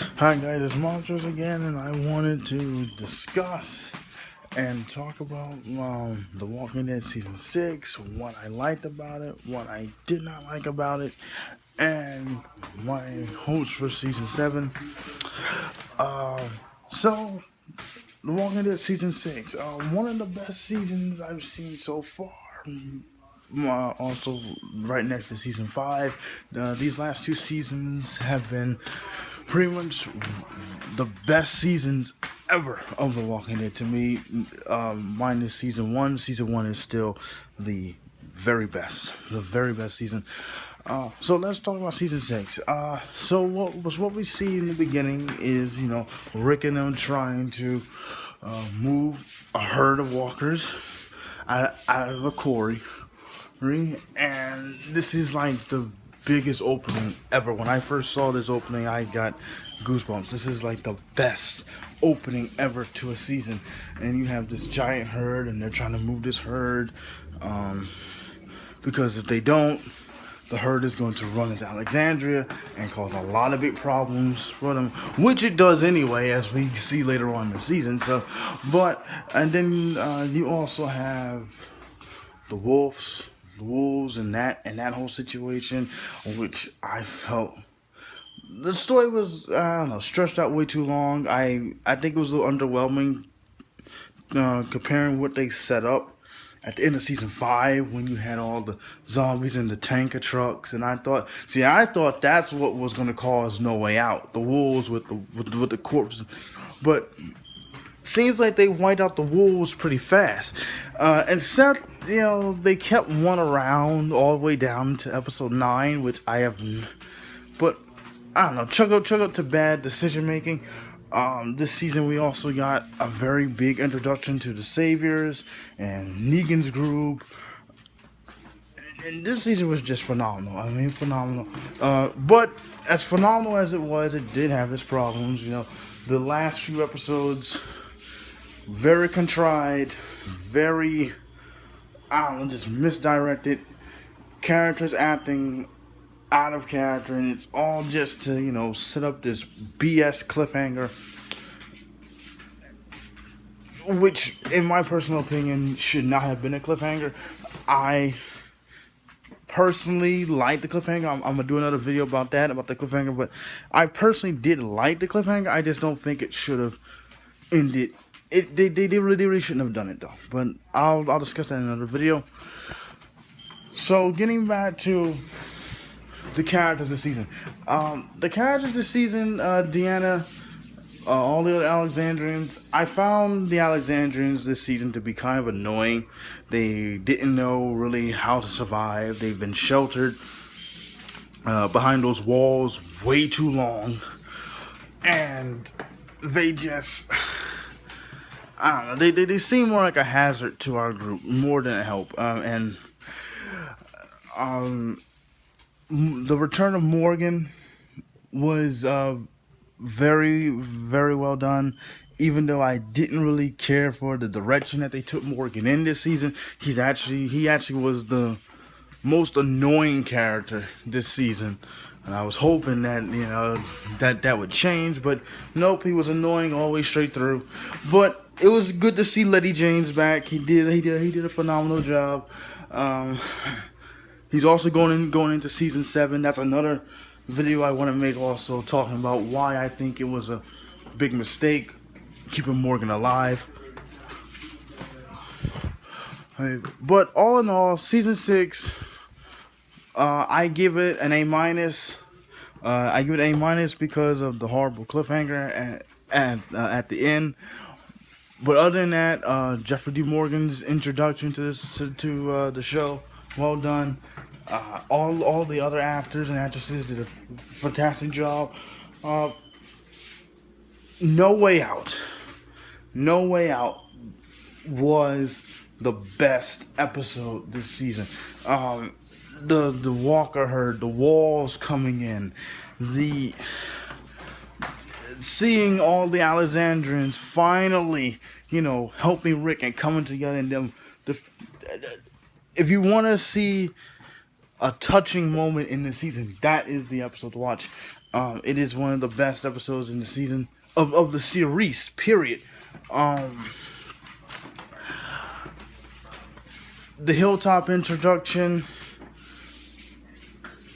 Hi guys, it's Monsters again, and I wanted to discuss and talk about The Walking Dead Season 6, what I liked about it, what I did not like about it, and my hopes for Season 7. So, The Walking Dead Season 6, one of the best seasons I've seen so far. Also, right next to Season 5. These last two seasons have been pretty much the best seasons ever of The Walking Dead to me. Minus Season 1. Season 1 is still the very best season. So let's talk about Season 6. So what we see in the beginning is, Rick and them trying to move a herd of walkers out of a quarry. And this is like the biggest opening ever. When I first saw this opening, I got goosebumps. This is like the best opening ever to a season. And you have this giant herd, and they're trying to move this herd. Because if they don't, the herd is going to run into Alexandria and cause a lot of big problems for them, which it does anyway, as we see later on in the season. And then you also have the wolves and that whole situation, which I felt the story was, I don't know, stretched out way too long. I think it was a little underwhelming comparing what they set up at the end of Season 5 when you had all the zombies and the tanker trucks. And I thought that's what was going to cause No Way Out, the wolves with the corpses. But seems like they wiped out the wolves pretty fast. Except, they kept one around all the way down to episode 9, which I have. But I don't know. Chug up to bad decision making. This season we also got a very big introduction to the Saviors and Negan's group. And this season was just phenomenal. I mean, phenomenal. But as phenomenal as it was, it did have its problems. The last few episodes, very contrived, very, just misdirected. Characters acting out of character, and it's all just to, set up this BS cliffhanger, which, in my personal opinion, should not have been a cliffhanger. I personally like the cliffhanger. I'm gonna do another video about the cliffhanger, but I personally did like the cliffhanger. I just don't think it should have ended. They really shouldn't have done it though. But I'll discuss that in another video. So getting back to the characters this season. Deanna, all the other Alexandrians. I found the Alexandrians this season to be kind of annoying. They didn't know really how to survive. They've been sheltered behind those walls way too long. And they just, I don't know, they seem more like a hazard to our group more than a help. The return of Morgan was very, very well done. Even though I didn't really care for the direction that they took Morgan in this season, he actually was the most annoying character this season. And I was hoping that that would change, but nope, he was annoying all the way straight through. But it was good to see Letty James back. He did a phenomenal job. He's also going into Season 7. That's another video I want to make, also talking about why I think it was a big mistake keeping Morgan alive. But all in all, Season 6, I give it an A-. I give it A- because of the horrible cliffhanger at the end. But other than that, Jeffrey D. Morgan's introduction to the show, well done. All the other actors and actresses did a fantastic job. No Way Out was the best episode this season. The Walker herd, the walls coming in, seeing all the Alexandrians finally, helping Rick and coming together in them. If you want to see a touching moment in the season, that is the episode to watch. It is one of the best episodes in the season of the series. Period. The Hilltop introduction.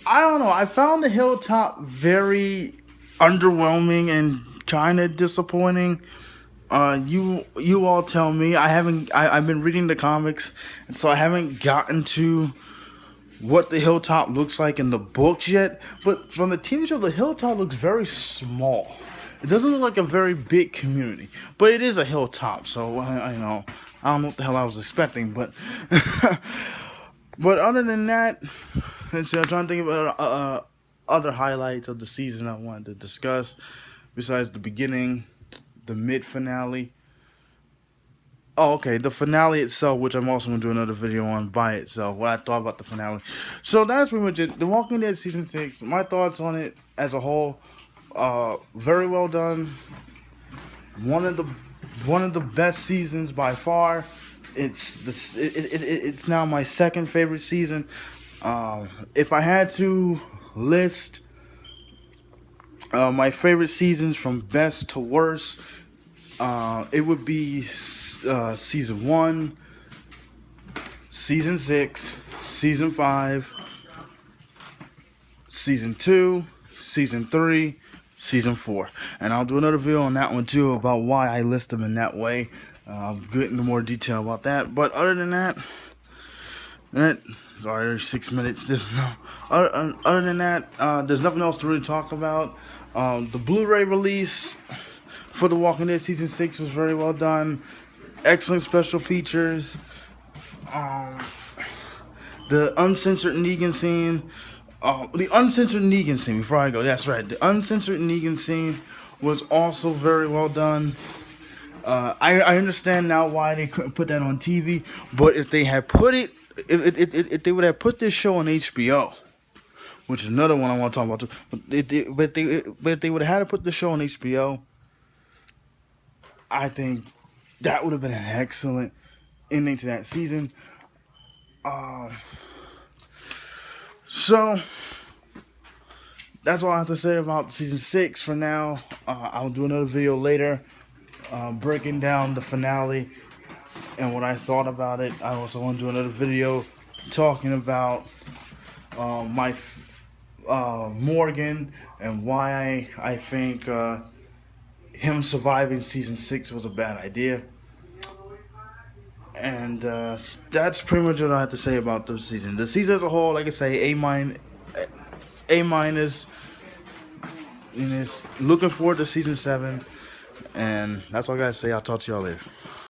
I don't know. I found the Hilltop very underwhelming and kind of disappointing. You all tell me. I've been reading the comics, and so I haven't gotten to what the Hilltop looks like in the books yet. But from the TV show, the Hilltop looks very small. It doesn't look like a very big community, but it is a Hilltop. So I know. I don't know what the hell I was expecting, but but other than that, let's see, I'm trying to think about other highlights of the season I wanted to discuss. Besides the beginning, the mid finale. Oh, okay, the finale itself, which I'm also going to do another video on by itself, what I thought about the finale. So that's pretty much it. The Walking Dead Season 6, my thoughts on it as a whole, very well done. One of the best seasons by far. It's now my second favorite season. If I had to list my favorite seasons from best to worst, it would be season 1, season 6, season 5, season 2, season 3, season 4. And I'll do another video on that one too about why I list them in that way. I'll get into more detail about that. But other than that, sorry, 6 minutes. Other than that, there's nothing else to really talk about. The Blu-ray release for The Walking Dead Season 6 was very well done. Excellent special features. The uncensored Negan scene. The uncensored Negan scene, before I go, that's right. The uncensored Negan scene was also very well done. I understand now why they couldn't put that on TV, but if they had put it, if they would have put this show on HBO, which is another one I want to talk about too, but if they would have had to put the show on HBO, I think that would have been an excellent ending to that season. So that's all I have to say about season 6 for now. I'll do another video later, breaking down the finale and what I thought about it. I also want to do another video talking about my Morgan and why I think him surviving season 6 was a bad idea. And that's pretty much what I have to say about the season. The season as a whole, like I say, A minus. Looking forward to season 7. And that's all I gotta say. I'll talk to y'all later.